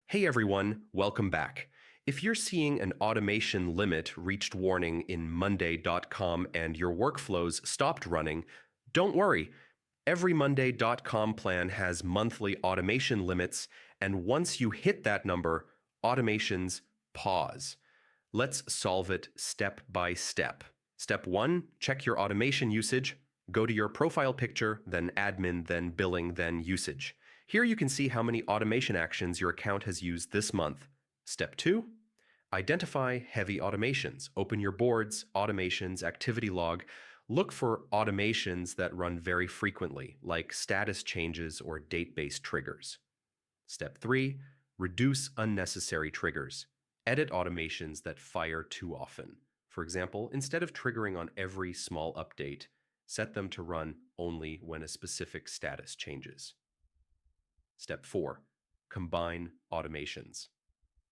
Hey everyone, welcome back. If you're seeing an automation limit reached warning in Monday.com and your workflows stopped running, don't worry. Every Monday.com plan has monthly automation limits, and once you hit that number, automations pause. Let's solve it step by step. Step 1, check your automation usage. Go to your profile picture, then admin, then billing, then usage. Here you can see how many automation actions your account has used this month. Step 2, identify heavy automations. Open your boards, automations, activity log. Look for automations that run very frequently, like status changes or date-based triggers. Step 3, reduce unnecessary triggers. Edit automations that fire too often. For example, instead of triggering on every small update, set them to run only when a specific status changes. Step 4, combine automations.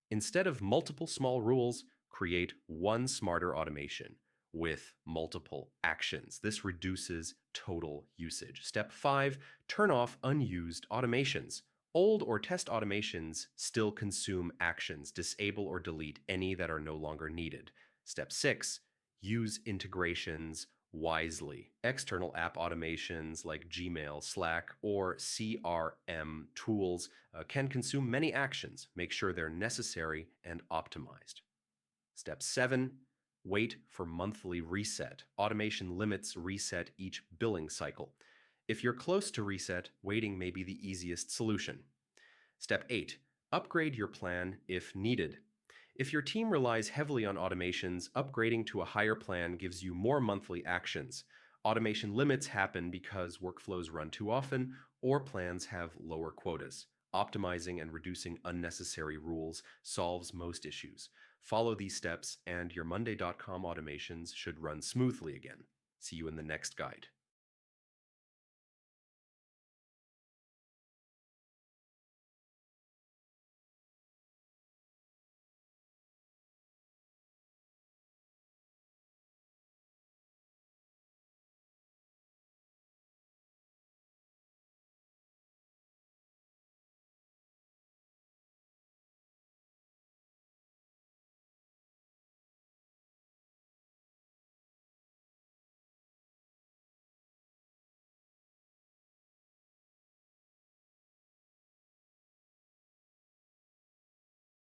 Instead of multiple small rules, create one smarter automation with multiple actions. This reduces total usage. Step 5, turn off unused automations. Old or test automations still consume actions. Disable or delete any that are no longer needed. Step 6, use integrations wisely. External app automations like Gmail, Slack, or CRM tools can consume many actions. Make sure they're necessary and optimized. Step 7, wait for monthly reset. Automation limits reset each billing cycle. If you're close to reset, waiting may be the easiest solution. Step 8, upgrade your plan if needed. If your team relies heavily on automations, upgrading to a higher plan gives you more monthly actions. Automation limits happen because workflows run too often or plans have lower quotas. Optimizing and reducing unnecessary rules solves most issues. Follow these steps and your Monday.com automations should run smoothly again. See you in the next guide.